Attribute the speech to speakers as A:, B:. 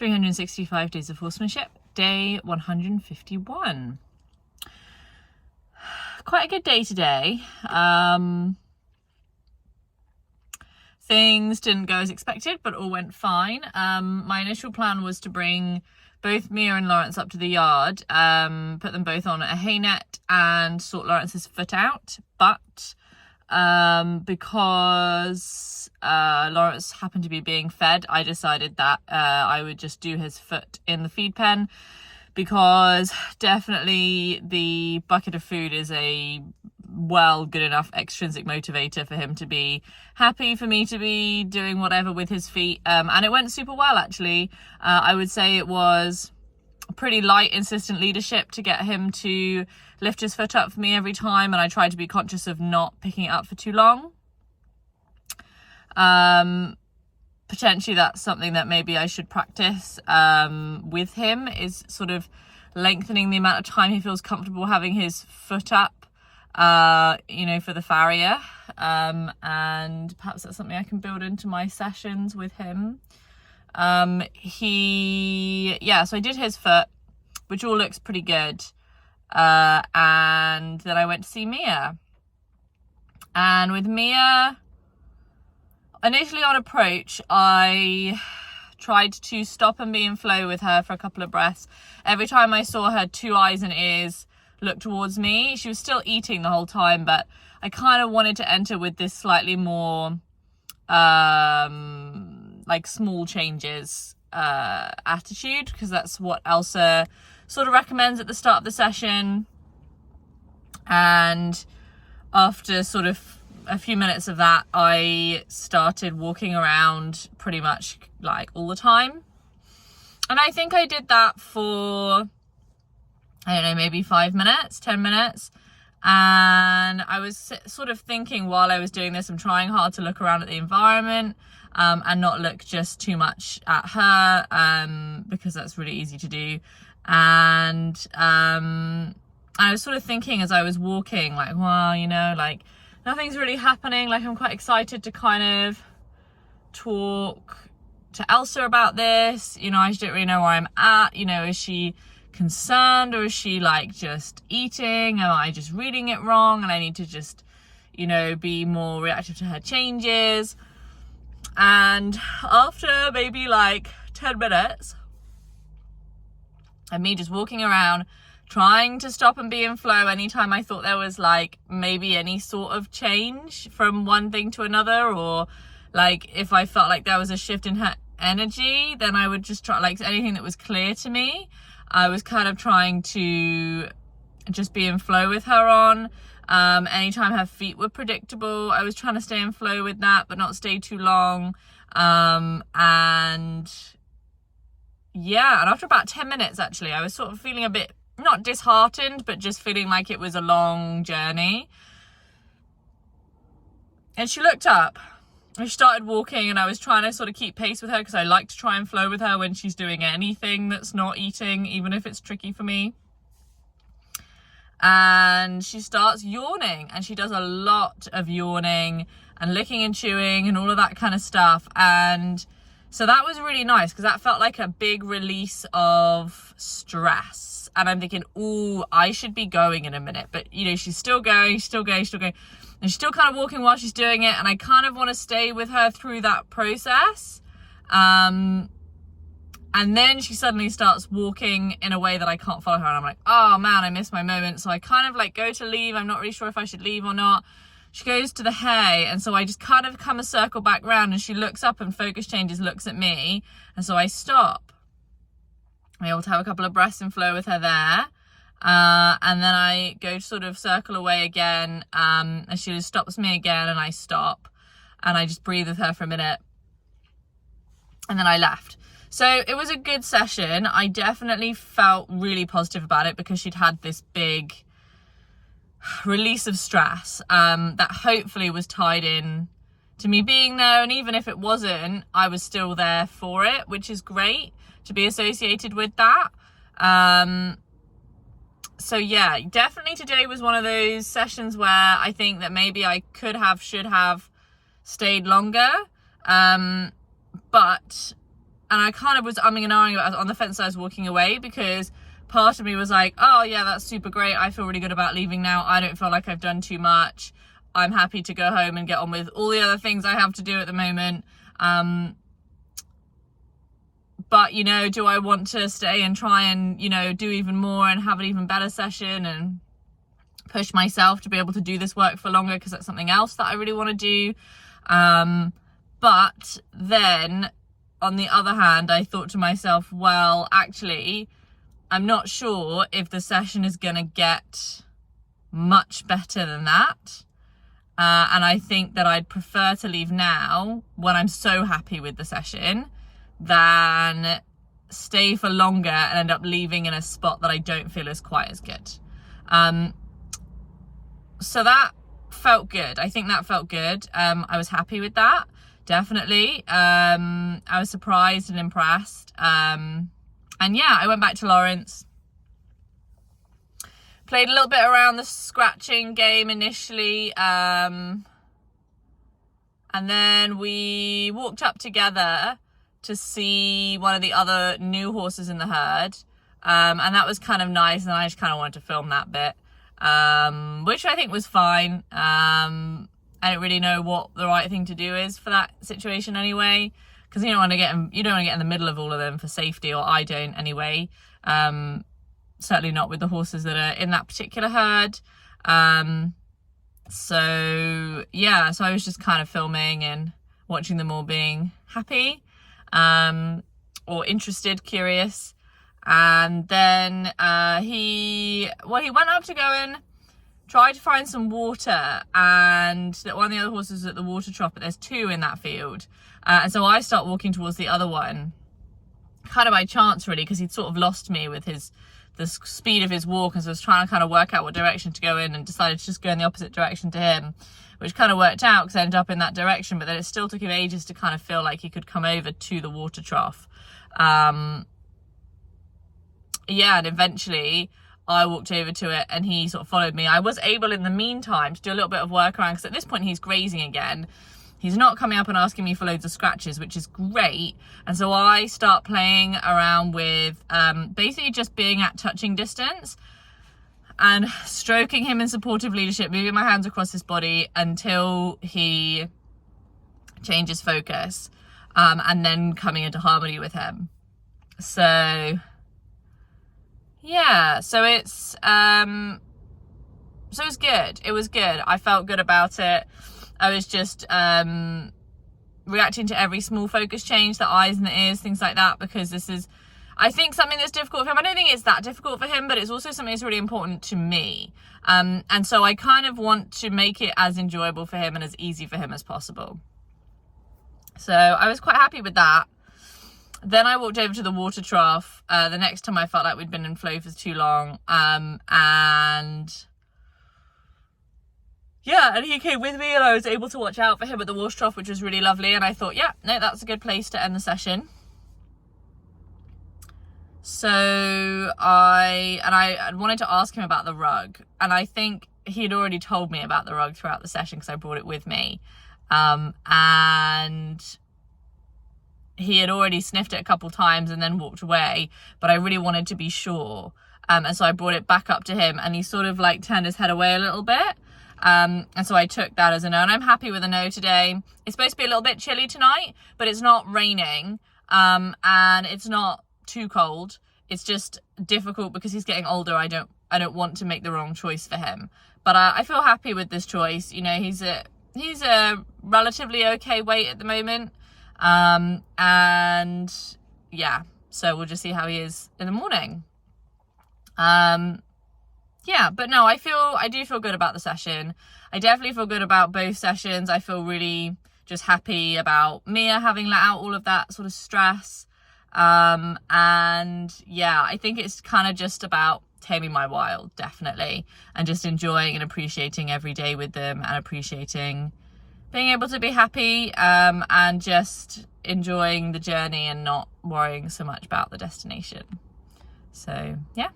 A: 365 Days of Horsemanship, day 151. Quite a good day today. Things didn't go as expected, but all went fine. My initial plan was to bring both Mia and Lawrence up to the yard, put them both on a hay net and sort Lawrence's foot out, but because Lawrence happened to be being fed, I decided that I would just do his foot in the feed pen, because definitely the bucket of food is a good enough extrinsic motivator for him to be happy for me to be doing whatever with his feet. And it went super well, actually. I would say it was pretty light, insistent leadership to get him to lift his foot up for me every time, and I tried to be conscious of not picking it up for too long. Potentially that's something that maybe I should practice with him, is sort of lengthening the amount of time he feels comfortable having his foot up, for the farrier, and perhaps that's something I can build into my sessions with him. So I did his foot, which all looks pretty good, and then I went to see Mia, and with Mia, initially on approach, I tried to stop and be in flow with her for a couple of breaths. Every time I saw her two eyes and ears look towards me, she was still eating the whole time, but I kind of wanted to enter with this slightly more like small changes attitude, because that's what Elsa sort of recommends at the start of the session. And after sort of a few minutes of that, I started walking around pretty much like all the time, and I think I did that for, I don't know, maybe 5 minutes, 10 minutes. And I was sort of thinking while I was doing this, I'm trying hard to look around at the environment and not look just too much at her, because that's really easy to do. And I was sort of thinking as I was walking, like, well, like nothing's really happening. Like, I'm quite excited to kind of talk to Elsa about this. I just don't really know where I'm at. Is she concerned, or is she like just eating? Am I just reading it wrong and I need to just be more reactive to her changes? And after maybe like 10 minutes of me just walking around trying to stop and be in flow anytime I thought there was like maybe any sort of change from one thing to another, or like if I felt like there was a shift in her energy, then I would just try, like anything that was clear to me, I was kind of trying to just be in flow with her on. Anytime her feet were predictable, I was trying to stay in flow with that, but not stay too long. And after about 10 minutes, actually, I was sort of feeling a bit, not disheartened, but just feeling like it was a long journey. And she looked up. I started walking, and I was trying to sort of keep pace with her, because I like to try and flow with her when she's doing anything that's not eating, even if it's tricky for me. And she starts yawning, and she does a lot of yawning and licking and chewing and all of that kind of stuff. And so that was really nice, because that felt like a big release of stress. And I'm thinking, ooh, I should be going in a minute. But, she's still going. And she's still kind of walking while she's doing it. And I kind of want to stay with her through that process. And then she suddenly starts walking in a way that I can't follow her. And I'm like, oh man, I missed my moment. So I kind of like go to leave. I'm not really sure if I should leave or not. She goes to the hay. And so I just kind of come a circle back round, and she looks up and focus changes, looks at me. And so I stop. I'm able to have a couple of breaths in flow with her there. And then I go to sort of circle away again, and she just stops me again, and I stop, and I just breathe with her for a minute, and then I left. So it was a good session. I definitely felt really positive about it, because she'd had this big release of stress that hopefully was tied in to me being there. And even if it wasn't, I was still there for it, which is great to be associated with that. So yeah, definitely today was one of those sessions where I think that maybe I should have stayed longer. But I kind of was umming and ahhing on the fence. I was walking away because part of me was like, oh yeah, that's super great. I feel really good about leaving now. I don't feel like I've done too much. I'm happy to go home and get on with all the other things I have to do at the moment. But, you know, do I want to stay and try and, you know, do even more and have an even better session and push myself to be able to do this work for longer, because that's something else that I really want to do. But then on the other hand, I thought to myself, well, actually, I'm not sure if the session is going to get much better than that. And I think that I'd prefer to leave now when I'm so happy with the session than stay for longer and end up leaving in a spot that I don't feel is quite as good. So that felt good. I think that felt good. I was happy with that, definitely. I was surprised and impressed. And yeah, I went back to Lawrence, played a little bit around the scratching game initially, and then we walked up together to see one of the other new horses in the herd, and that was kind of nice, and I just kind of wanted to film that bit, which I think was fine. I don't really know what the right thing to do is for that situation anyway, because you don't want to get in the middle of all of them for safety, or I don't anyway. Certainly not with the horses that are in that particular herd. So yeah, so I was just kind of filming and watching them all being happy, or interested, curious. And then he went up to go and try to find some water, and one of the other horses was at the water trough, but there's two in that field. And so I start walking towards the other one, kind of by chance really, because he'd sort of lost me with the speed of his walk, and so I was trying to kind of work out what direction to go in, and decided to just go in the opposite direction to him, which kind of worked out because I ended up in that direction. But then it still took him ages to kind of feel like he could come over to the water trough. Yeah, and eventually I walked over to it and he sort of followed me. I was able in the meantime to do a little bit of work around, because at this point he's grazing again. He's not coming up and asking me for loads of scratches, which is great. And so I start playing around with basically just being at touching distance and stroking him in supportive leadership, moving my hands across his body until he changes focus, and then coming into harmony with him. So yeah, so it was good. It was good. I felt good about it. I was just reacting to every small focus change, the eyes and the ears, things like that, because this is, I think, something that's difficult for him. I don't think it's that difficult for him, but it's also something that's really important to me. And so I kind of want to make it as enjoyable for him and as easy for him as possible. So I was quite happy with that. Then I walked over to the water trough the next time I felt like we'd been in flow for too long. And yeah, and he came with me, and I was able to watch out for him at the water trough, which was really lovely. And I thought, yeah, no, that's a good place to end the session. So I wanted to ask him about the rug, and I think he had already told me about the rug throughout the session because I brought it with me. And he had already sniffed it a couple times and then walked away, but I really wanted to be sure. And so I brought it back up to him, and he sort of like turned his head away a little bit. And so I took that as a no, and I'm happy with a no today. It's supposed to be a little bit chilly tonight, but it's not raining, and it's not too cold. It's just difficult because he's getting older. I don't want to make the wrong choice for him, but I feel happy with this choice. You know, he's a relatively okay weight at the moment, and yeah, so we'll just see how he is in the morning. Yeah, but no, I do feel good about the session. I definitely feel good about both sessions. I feel really just happy about Mia having let out all of that sort of stress. And yeah, I think it's kind of just about taming my wild, definitely, and just enjoying and appreciating every day with them, and appreciating being able to be happy, and just enjoying the journey and not worrying so much about the destination. So yeah.